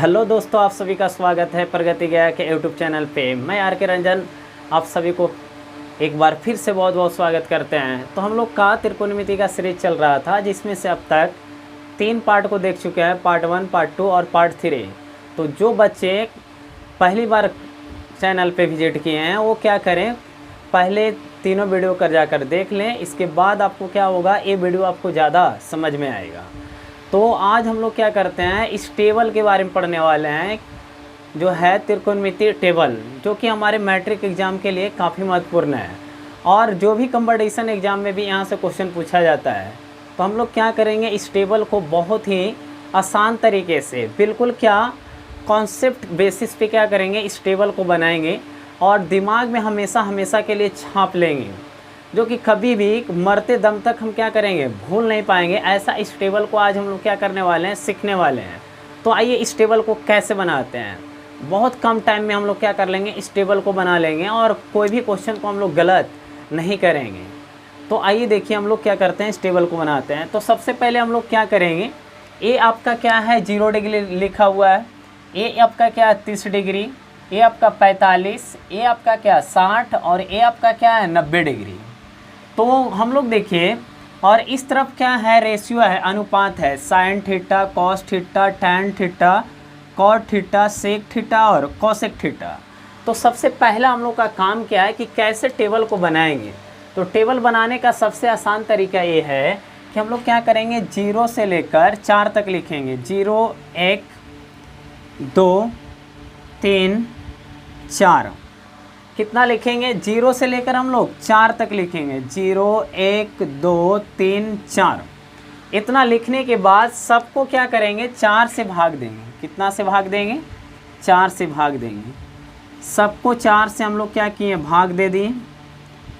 Hello दोस्तों, आप सभी का स्वागत है प्रगति गया के यूट्यूब चैनल पे। मैं आर के रंजन आप सभी को एक बार फिर से बहुत बहुत स्वागत करते हैं। तो हम लोग का त्रिकोणमिति का सीरीज चल रहा था, जिसमें से अब तक 3 पार्ट को देख चुके हैं, पार्ट 1, पार्ट 2 और पार्ट 3। तो जो बच्चे पहली बार चैनल पे विजिट किए हैं वो क्या करें, पहले तीनों वीडियो कर जाकर देख लें। इसके बाद आपको क्या होगा, ये वीडियो आपको ज़्यादा समझ में आएगा। तो आज हम लोग क्या करते हैं, इस टेबल के बारे में पढ़ने वाले हैं, जो है त्रिकोणमिति टेबल, जो कि हमारे मैट्रिक एग्ज़ाम के लिए काफ़ी महत्वपूर्ण है और जो भी कंपटीशन एग्ज़ाम में भी यहाँ से क्वेश्चन पूछा जाता है। तो हम लोग क्या करेंगे, इस टेबल को बहुत ही आसान तरीके से, बिल्कुल क्या कॉन्सेप्ट बेसिस पे क्या करेंगे, इस टेबल को बनाएंगे और दिमाग में हमेशा के लिए छाप लेंगे, जो कि कभी भी मरते दम तक हम क्या करेंगे, भूल नहीं पाएंगे। ऐसा इस टेबल को आज हम लोग क्या करने वाले हैं, सीखने वाले हैं। तो आइए इस टेबल को कैसे बनाते हैं। बहुत कम टाइम में हम लोग क्या कर लेंगे, इस टेबल को बना लेंगे और कोई भी क्वेश्चन को हम लोग गलत नहीं करेंगे। तो आइए देखिए हम लोग क्या करते हैं, इस टेबल को बनाते हैं। तो सबसे पहले हम लोग क्या करेंगे, ये आपका क्या है 0 डिग्री लिखा हुआ है, ये आपका क्या है 30 डिग्री, ये आपका 45, ये आपका क्या 60 और ये आपका क्या है 90 डिग्री। तो हम लोग देखिए, और इस तरफ क्या है, रेशियो है, अनुपात है, sine theta, cos theta, tan theta, cot theta, sec theta और कोसेक थीटा। तो सबसे पहला हम लोग का काम क्या है कि कैसे टेबल को बनाएंगे। तो टेबल बनाने का सबसे आसान तरीका ये है कि हम लोग क्या करेंगे, 0 से लेकर 4 तक लिखेंगे। 0, 1, 2, 3, 4। कितना लिखेंगे, 0 से लेकर हम लोग 4 तक लिखेंगे। 0, 1, 2, 3, 4। इतना लिखने के बाद सबको क्या करेंगे, 4 से भाग देंगे। कितना से भाग देंगे, 4 से भाग देंगे। सबको 4 से हम लोग क्या किए, भाग दे दिए।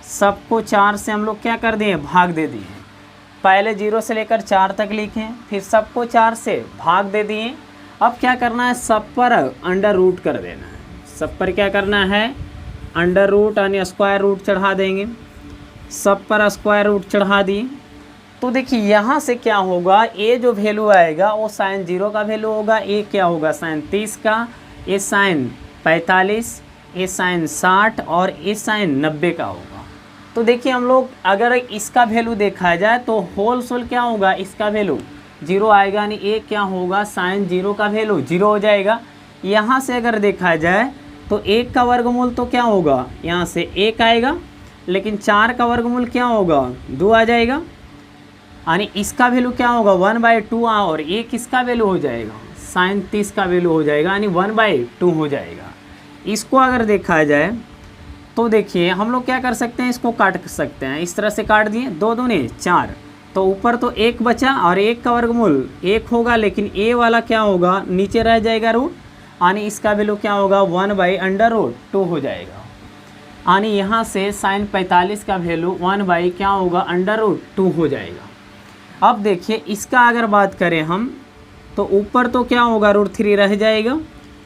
सबको 4 से हम लोग क्या कर दिए, भाग दे दिए। पहले 0 से लेकर 4 तक लिखें, फिर सबको 4 से भाग दे दिए। अब क्या करना है, सब पर अंडर रूट कर देना है। सब पर क्या करना है, अंडर रूट यानी स्क्वायर रूट चढ़ा देंगे। सब पर स्क्वायर रूट चढ़ा दिए। तो देखिए यहाँ से क्या होगा, ये जो वैल्यू आएगा वो साइन 0 का वैल्यू होगा, ये क्या होगा साइन 30 का, ये साइन 45, ये साइन 60 और ये साइन 90 का होगा। तो देखिए हम लोग अगर इसका वैल्यू देखा जाए तो होल सोल क्या होगा, इसका वैल्यू 0 आएगा, यानी ये क्या होगा, साइन 0 का वैल्यू 0 हो जाएगा। यहाँ से अगर देखा जाए तो 1 का वर्गमूल तो क्या होगा, यहाँ से 1 आएगा, लेकिन 4 का वर्गमूल क्या होगा, 2 आ जाएगा। यानी इसका वैल्यू क्या होगा 1/2 और 1 इसका वैल्यू हो जाएगा, साइन 30 का वैल्यू हो जाएगा, यानी 1/2 हो जाएगा। इसको अगर देखा जाए तो देखिए हम लोग क्या कर सकते हैं, इसको काट सकते हैं। इस तरह से काट दिए, 2 दूने 4, तो ऊपर तो 1 बचा और 1 का वर्गमूल 1 होगा, लेकिन ए वाला क्या होगा, नीचे रह जाएगा रूट, यानी इसका वैल्यू क्या होगा 1/√2 हो जाएगा। यानी यहाँ से साइन 45 का वैल्यू 1 क्या होगा, √2 हो जाएगा। अब देखिए इसका अगर बात करें हम, तो ऊपर तो क्या होगा √3 रह जाएगा,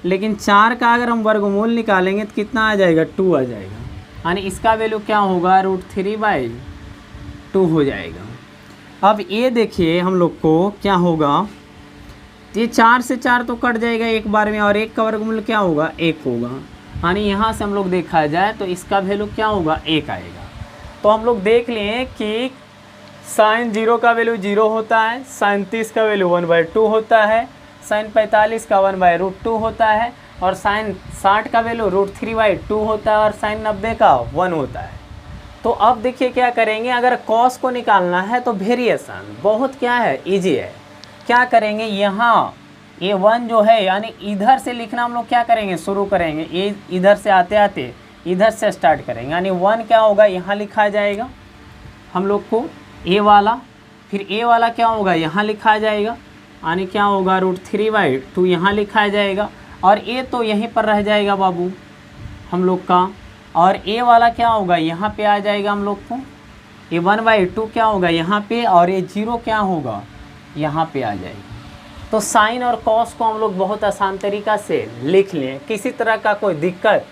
लेकिन 4 का अगर हम वर्गमूल निकालेंगे तो कितना आ जाएगा, 2 आ जाएगा। यानी इसका वैल्यू क्या होगा, √3/2 हो जाएगा। अब ये देखिए हम लोग को क्या होगा, ये 4 से 4 तो कट जाएगा एक बार में, और 1 का वर्गमूल क्या होगा, 1 होगा। यानी यहाँ से हम लोग देखा जाए तो इसका वैल्यू क्या होगा, 1 आएगा। तो हम लोग देख लिए कि साइन 0 का वैल्यू 0 होता है, साइन 30 का वैल्यू 1/2 होता है, साइन 45 का 1/√2 होता है, और साइन 60 का वैल्यू √3/2 होता है, और साइन 90 का 1 होता है। तो अब देखिए क्या करेंगे, अगर कॉस को निकालना है तो वेरिएशन बहुत क्या है, ईजी है। क्या करेंगे, यहाँ ये 1 जो है, यानी इधर से लिखना हम लोग क्या करेंगे, शुरू करेंगे। ये इधर से आते आते इधर से स्टार्ट करेंगे, यानी 1 क्या होगा, यहाँ लिखा जाएगा हम लोग को ए वाला, फिर ए वाला क्या होगा, यहाँ लिखा जाएगा, यानी क्या होगा √3/2 यहाँ लिखा जाएगा, और ए तो यहीं पर रह जाएगा बाबू हम लोग का, और ए वाला क्या होगा, यहाँ पे आ जाएगा हम लोग को। ये 1/2 क्या होगा यहाँ पे, और ये 0 क्या होगा, यहाँ पे आ जाएगा। तो साइन और कॉस को हम लोग बहुत आसान तरीक़ा से लिख लें, किसी तरह का कोई दिक्कत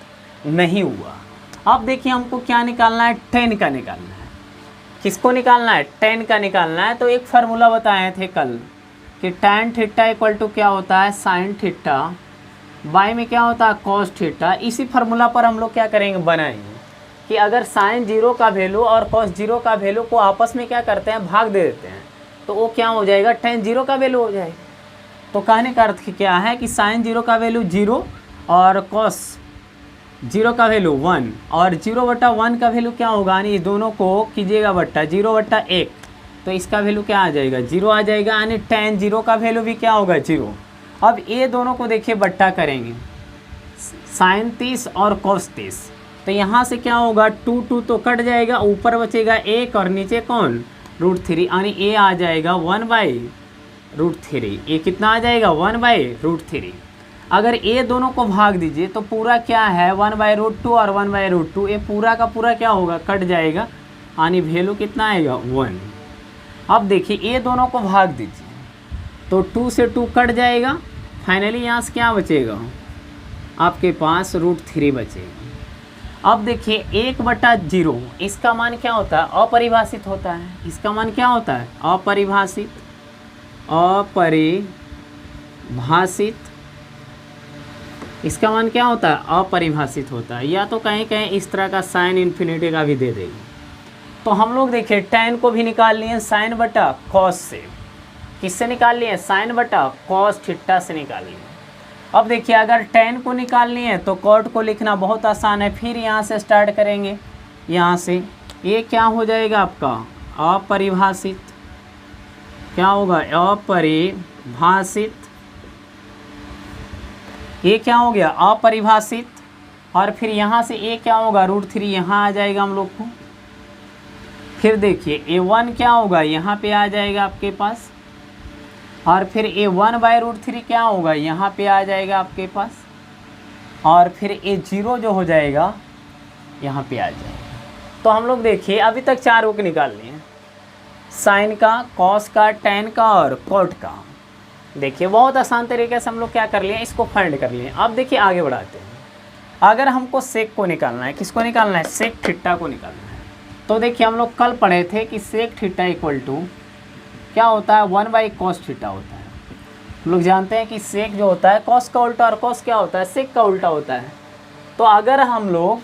नहीं हुआ। अब देखिए हमको क्या निकालना है, tan का निकालना है। किसको निकालना है, tan का निकालना है। तो एक फार्मूला बताए थे कल कि tan थीटा इक्वल टू क्या होता है sin थीटा, बाई में क्या होता है cos थीटा। इसी फार्मूला पर हम लोग क्या करेंगे, बनाएंगे कि अगर sin 0 का वैल्यू और cos 0 का वैल्यू को आपस में क्या करते हैं, भाग दे देते हैं, तो वो क्या हो जाएगा, tan 0 का वैल्यू हो जाएगा। तो कहने का अर्थ क्या है कि sin 0 का वैल्यू 0 और cos 0 का वैल्यू 1 और 0/1 का वैल्यू क्या होगा, यानी दोनों को कीजिएगा बट्टा 0/1, तो इसका वैल्यू क्या आ जाएगा, 0 आ जाएगा, यानी tan 0 का वैल्यू भी क्या होगा, 0। अब ये दोनों को देखिए बट्टा करेंगे, sin 30 और cos 30, तो यहाँ से क्या होगा 2 तो कट जाएगा, ऊपर बचेगा 1 और नीचे कौन, √3, यानी ये आ जाएगा 1/√3। ये कितना आ जाएगा, 1/√3। अगर ये दोनों को भाग दीजिए तो पूरा क्या है 1/√2 और 1/√2, ये पूरा का पूरा क्या होगा, कट जाएगा, यानी वैल्यू कितना आएगा 1। अब देखिए ये दोनों को भाग दीजिए तो 2 से 2 कट जाएगा, फाइनली यहाँ से क्या बचेगा, आपके पास √3 बचेगा। अब देखिए 1/0 इसका मान क्या होता है, अपरिभाषित होता है। इसका मान क्या होता है, अपरिभाषित। इसका मान क्या होता है, अपरिभाषित होता है, या तो कहीं कहीं इस तरह का साइन इन्फिनिटी का भी दे देगी। तो हम लोग देखिए tan को भी निकाल लिए sin बटा cos से, किससे निकाल लिए, sin बटा cos थीटा से निकाल लिए। अब देखिए अगर tan को निकालनी है तो cot को लिखना बहुत आसान है, फिर यहाँ से स्टार्ट करेंगे, यहाँ से ये क्या हो जाएगा आपका अपरिभाषित, क्या होगा अपरिभाषित, ये क्या हो गया अपरिभाषित, और फिर यहाँ से ये क्या होगा √3 यहाँ आ जाएगा हम लोग को। फिर देखिए a1 क्या होगा, यहाँ पे आ जाएगा आपके पास, और फिर a1/√3 क्या होगा, यहाँ पे आ जाएगा आपके पास, और फिर a0 जो हो जाएगा यहाँ पे आ जाएगा। तो हम लोग देखिए अभी तक 4 बुक निकाल लिए, साइन का, कॉस का, tan का और कॉट का। देखिए बहुत आसान तरीके से हम लोग क्या कर लिए, इसको फाइंड कर लिए। अब देखिए आगे बढ़ाते हैं, अगर हमको सेक को निकालना है, किसको निकालना है, सेक थीटा को निकालना है। तो देखिए हम लोग कल पढ़े थे कि सेक थीटा इक्वल टू क्या होता है, 1/cos थीटा होता है। हम लोग जानते हैं कि सेक जो होता है कॉस का उल्टा, और कॉस क्या होता है, सेक का उल्टा होता है। तो अगर हम लोग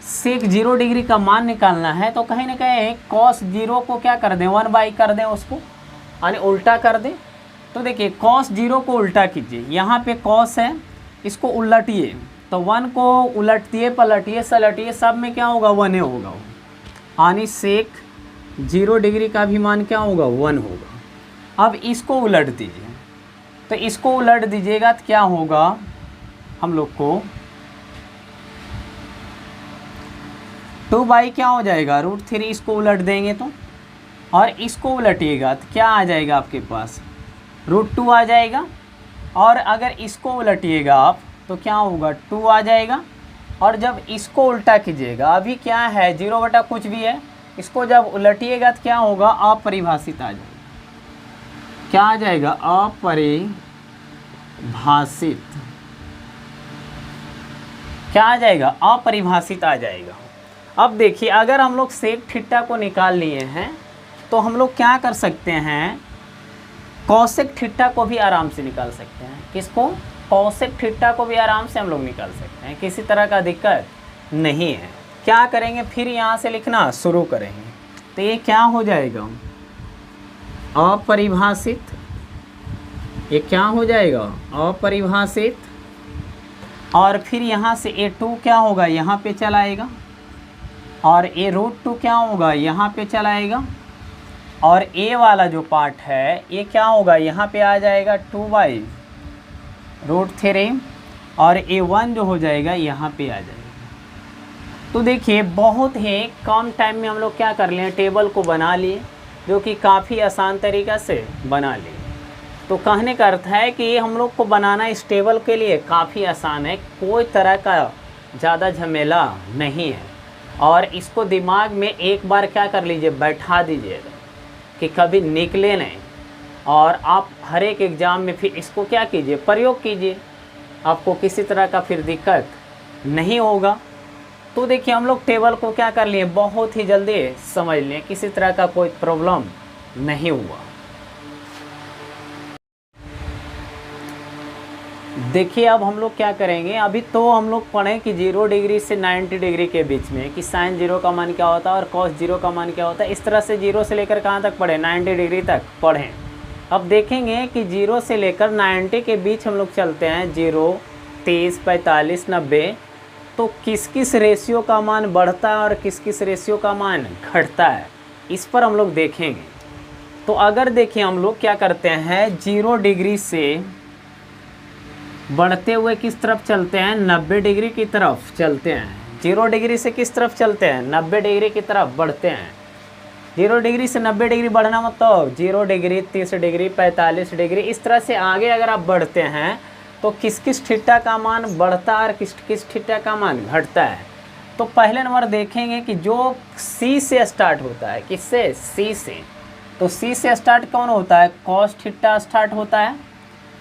सेक 0 डिग्री का मान निकालना है तो कहीं ना कहीं cos 0 को क्या कर दें, 1/, कर दें उसको, यानी उल्टा कर दें। तो देखिए cos 0 को उल्टा कीजिए, यहाँ पे cos है, इसको उलटिए, तो 1 को उलटिए, पलटिए, सलटिए, सब में क्या होगा, 1 होगा, यानी सेक 0 डिग्री का भी मान क्या होगा, 1 होगा। अब इसको उलट दीजिए, तो इसको उलट दीजिएगा तो क्या होगा, हम लोग को 2/, क्या हो जाएगा √3, इसको उलट देंगे तो, और इसको उलटिएगा तो क्या आ जाएगा आपके पास, √2 आ जाएगा, और अगर इसको उलटिएगा आप तो क्या होगा 2 आ जाएगा, और जब इसको उल्टा कीजिएगा, अभी क्या है 0 बटा कुछ भी है, इसको जब उलटिएगा तो क्या होगा, अपरिभाषित आ जाएगा। क्या आ जाएगा, अपरिभाषित, क्या आ जाएगा, अपरिभाषित आ जाएगा। अब देखिए अगर हम लोग सेक थीटा को निकाल लिए हैं तो हम लोग क्या कर सकते हैं, कॉसेक थीटा को भी आराम से निकाल सकते हैं। किसको, कॉसेक थीटा को भी आराम से हम लोग निकाल सकते हैं, किसी तरह का दिक्कत नहीं है। क्या करेंगे, फिर यहाँ से लिखना शुरू करेंगे, तो ये क्या हो जाएगा, अपरिभाषित, ये क्या हो जाएगा, अपरिभाषित, और फिर यहाँ से a2 क्या होगा, यहाँ पे चला आएगा, और a √2 क्या होगा, यहाँ पे चला आएगा, और a वाला जो पार्ट है ये क्या होगा, यहाँ पे आ जाएगा 2/√3, और a1 जो हो जाएगा यहाँ पे आ जाएगा। तो देखिए बहुत ही कम टाइम में हम लोग क्या कर लिए, टेबल को बना लिए, जो कि काफ़ी आसान तरीक़ा से बना लिए। तो कहने का अर्थ है कि हम लोग को बनाना इस टेबल के लिए काफ़ी आसान है, कोई तरह का ज़्यादा झमेला नहीं है। और इसको दिमाग में एक बार क्या कर लीजिए, बैठा दीजिएगा कि कभी निकले नहीं, और आप हर एक एग्ज़ाम में फिर इसको क्या कीजिए, प्रयोग कीजिए, आपको किसी तरह का फिर दिक्कत नहीं होगा। तो देखिए हम लोग टेबल को क्या कर लिए, बहुत ही जल्दी समझ लें, किसी तरह का कोई प्रॉब्लम नहीं हुआ। देखिए अब हम लोग क्या करेंगे, अभी तो हम लोग पढ़ें कि 0 डिग्री से 90 डिग्री के बीच में कि साइन 0 का मान क्या होता है और कॉस 0 का मान क्या होता है। इस तरह से 0 से लेकर कहाँ तक पढ़ें, 90 डिग्री तक पढ़ें। अब देखेंगे कि 0 से लेकर 90 के बीच हम लोग चलते हैं, 0, 30, 45, 90, तो किस किस रेशियो का मान बढ़ता है और किस किस रेशियो का मान घटता है, इस पर हम लोग देखेंगे। तो अगर देखिए हम लोग क्या करते हैं, 0 डिग्री से बढ़ते हुए किस तरफ चलते हैं, 90 डिग्री की तरफ चलते हैं। 0 डिग्री से किस तरफ चलते हैं, 90 डिग्री की तरफ बढ़ते हैं। 0 डिग्री से 90 डिग्री बढ़ना मतलब 0 डिग्री, 30 डिग्री, 45 डिग्री, इस तरह से आगे अगर आप बढ़ते हैं तो किस किस थीटा का मान बढ़ता है और किस किस थीटा का मान घटता है। तो पहले नंबर देखेंगे कि जो सी से स्टार्ट होता है, किससे, सी से। तो सी से स्टार्ट कौन होता है, कॉस थीटा स्टार्ट होता है,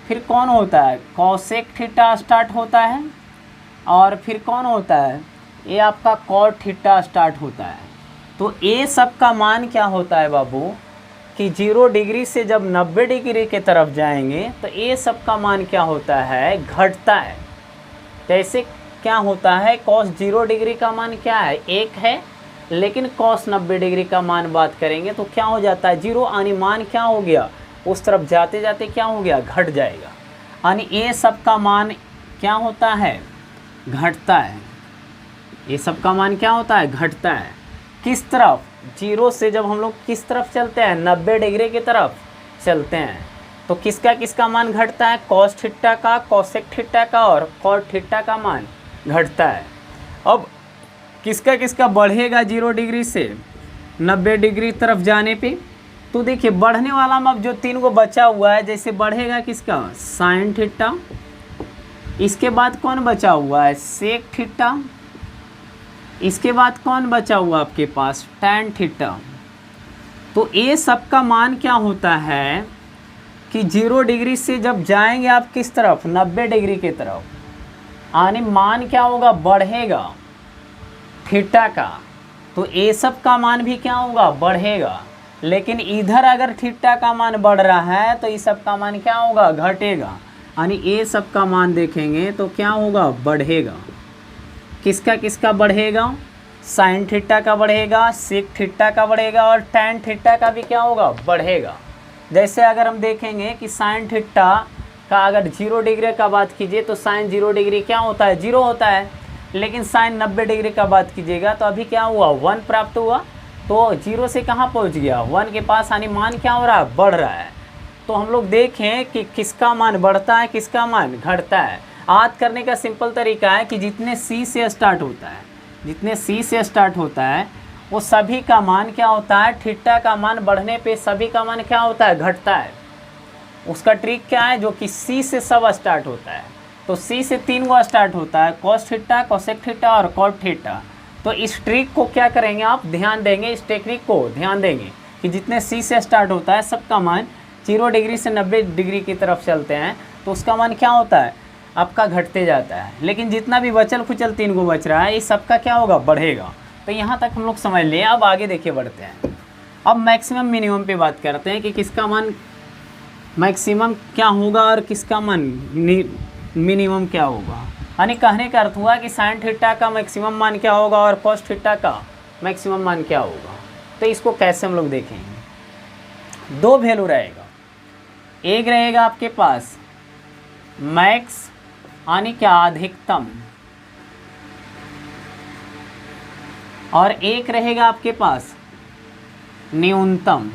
फिर कौन होता है, कॉसेक थीटा स्टार्ट होता है, और फिर कौन होता है, ये आपका कॉट थीटा स्टार्ट होता है। तो ये सब का मान क्या होता है बाबू, कि 0 डिग्री से जब 90 डिग्री के तरफ जाएंगे तो ये सब का मान क्या होता है, घटता है। जैसे क्या होता है, कॉस 0 डिग्री का मान क्या है, 1 है, लेकिन कॉस 90 डिग्री का मान बात करेंगे तो क्या हो जाता है, 0, यानी मान क्या हो गया, उस तरफ जाते जाते क्या हो गया, घट जाएगा। यानी ये सब का मान क्या होता है, घटता है। ये सब का मान क्या होता है, घटता है। किस तरफ, 0 से जब हम लोग किस तरफ चलते हैं, 90 डिग्री की तरफ चलते हैं, तो किसका मान घटता है, कॉस थीटा का, कॉसेक थीटा का और कॉट थीटा का मान घटता है। अब किसका बढ़ेगा 0 डिग्री से 90 डिग्री तरफ जाने पे, तो देखिए बढ़ने वाला में अब जो 3 को बचा हुआ है, जैसे बढ़ेगा किसका, साइन थीटा, इसके बाद कौन बचा हुआ है, सेक थीटा, इसके बाद कौन बचा हुआ आपके पास, टैन थीटा। तो ये सब का मान क्या होता है कि 0 डिग्री से जब जाएंगे आप किस तरफ, 90 डिग्री की तरफ, यानी मान क्या होगा, बढ़ेगा थीटा का। तो ये सब का मान भी क्या होगा, बढ़ेगा। लेकिन इधर अगर थीटा का मान बढ़ रहा है तो इस सब का मान क्या होगा, घटेगा। यानी ये सब का मान देखेंगे तो क्या होगा, बढ़ेगा। किसका बढ़ेगा, साइन थीटा का बढ़ेगा, सेक थीटा का बढ़ेगा और टैन थीटा का भी क्या होगा, बढ़ेगा। जैसे अगर हम देखेंगे कि साइन थीटा का अगर 0 डिग्री का बात कीजिए तो साइन 0 डिग्री क्या होता है, 0 होता है। लेकिन साइन 90 डिग्री का बात कीजिएगा तो अभी क्या हुआ, 1 प्राप्त हुआ। तो 0 से कहाँ पहुँच गया, 1 के पास, यानी मान क्या हो रहा है, बढ़ रहा है। तो हम लोग देखें कि किसका मान बढ़ता है, किसका मान घटता है। याद करने का सिंपल तरीका है कि जितने सी से स्टार्ट होता है, जितने सी से स्टार्ट होता है वो सभी का मान क्या होता है, थीटा का मान बढ़ने पे सभी का मान क्या होता है, घटता है। उसका ट्रिक क्या है, जो कि सी से सब स्टार्ट होता है। तो सी से 3 को स्टार्ट होता है, कॉस थीटा, कोसेक थीटा और कॉट थीटा। तो इस ट्रिक को क्या करेंगे आप, ध्यान देंगे, इस टेक्निक को ध्यान देंगे कि जितने सी से स्टार्ट होता है सबका मान 0 डिग्री से 90 डिग्री की तरफ चलते हैं तो उसका मान क्या होता है, आपका घटते जाता है। लेकिन जितना भी बचल खुचल 3 को बच रहा है इस सबका क्या होगा, बढ़ेगा। तो यहाँ तक हम लोग समझ लिए। अब आगे देखिए बढ़ते हैं। अब मैक्सिमम मिनिमम पे बात करते हैं कि किसका मान मैक्सिमम क्या होगा और किसका मान मिनिमम क्या होगा। यानी कहने का अर्थ हुआ कि साइन थीटा का मैक्सिमम मान क्या होगा और कॉस थीटा का मैक्सिमम मान क्या होगा। तो इसको कैसे हम लोग देखेंगे, 2 वैल्यू रहेगा। एक रहेगा आपके पास मैक्स यानी क्या, अधिकतम, और एक रहेगा आपके पास न्यूनतम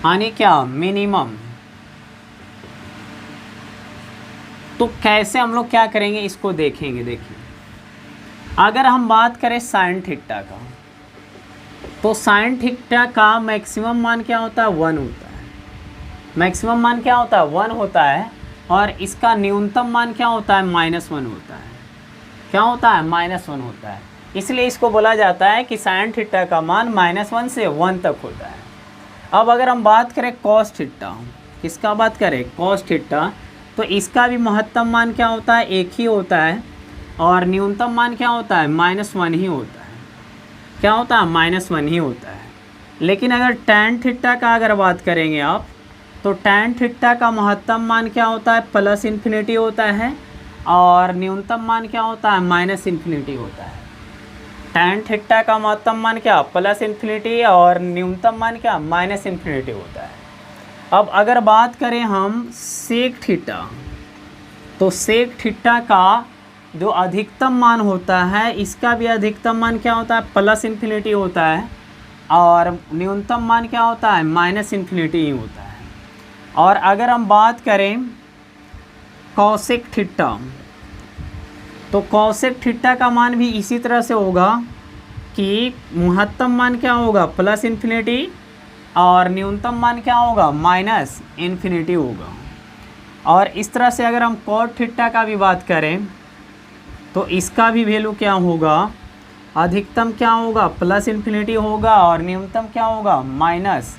यानी क्या, मिनिमम। तो कैसे हम लोग क्या करेंगे इसको देखेंगे। देखिए अगर हम बात करें साइन थीटा का, तो साइन थीटा का मैक्सिमम मान क्या होता है, 1 होता है। मैक्सिमम मान क्या होता है, 1 होता है। और इसका न्यूनतम मान क्या होता है, -1 होता है। क्या होता है, -1 होता है। इसलिए इसको बोला जाता है कि साइन थीटा का मान -1 से 1 तक होता है। अब अगर हम बात करें कॉस थीटा, किसका बात करें, कॉस थीटा, तो इसका भी महत्तम मान क्या होता है, 1 ही होता है। और न्यूनतम मान क्या होता है, -1 ही होता है। क्या होता है, -1 ही होता है। लेकिन अगर टैन थीटा का अगर बात करेंगे आप, तो tan थीटा का महत्तम मान क्या होता है, प्लस इन्फिनिटी होता है, और न्यूनतम मान क्या होता है, माइनस इन्फिनिटी होता है। tan थीटा का महत्तम मान क्या, प्लस इन्फिनिटी, और न्यूनतम मान क्या, माइनस इन्फिनिटी होता है। अब अगर बात करें हम सेक थीटा, तो सेक थीटा का जो अधिकतम मान होता है, इसका भी अधिकतम मान क्या होता है, प्लस इन्फिनिटी होता है, और न्यूनतम मान क्या होता है, माइनस इन्फिनिटी ही होता है। और अगर हम बात करें कॉसेक थीटा, तो कॉसेक थीटा का मान भी इसी तरह से होगा कि महत्तम मान क्या होगा, प्लस इन्फिनिटी, और न्यूनतम मान क्या होगा, माइनस इन्फिनिटी होगा। और इस तरह से अगर हम कॉट थीटा का भी बात करें, तो इसका भी वैल्यू क्या होगा, अधिकतम क्या होगा, प्लस इन्फिनिटी होगा, और न्यूनतम क्या होगा, माइनस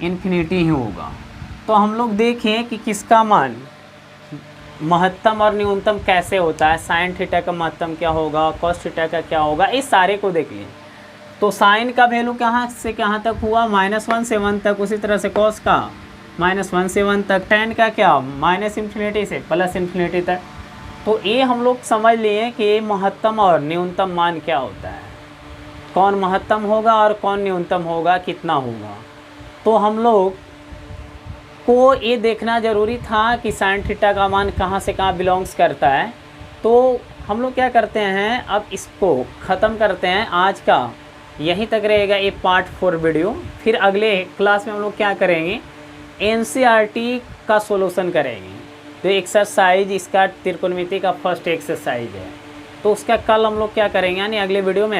इन्फिनिटी ही होगा। तो हम लोग देखें कि किसका मान महत्तम और न्यूनतम कैसे होता है, साइन थीटा का महत्तम क्या होगा, कॉस थीटा का क्या होगा, इस सारे को देख लें। तो साइन का वैल्यू कहाँ से कहाँ तक हुआ, -1 से 1 तक, उसी तरह से कॉस का -1 से 1 तक, tan का क्या, माइनस इन्फिनिटी से प्लस इन्फिनिटी तक। तो ये हम लोग समझ लिए कि महत्तम और न्यूनतम मान क्या होता है, कौन महत्तम होगा और कौन न्यूनतम होगा, कितना होगा। तो हम लोग को ये देखना ज़रूरी था कि साइन थीटा का मान कहाँ से कहाँ बिलोंग्स करता है। तो हम लोग क्या करते हैं, अब इसको ख़त्म करते हैं, आज का यहीं तक रहेगा ये पार्ट 4 वीडियो। फिर अगले क्लास में हम लोग क्या करेंगे, NCERT का सॉल्यूशन करेंगे। तो एक्सरसाइज इसका त्रिकोणमिति का फर्स्ट एक्सरसाइज है, तो उसका कल हम लोग क्या करेंगे, यानी अगले वीडियो में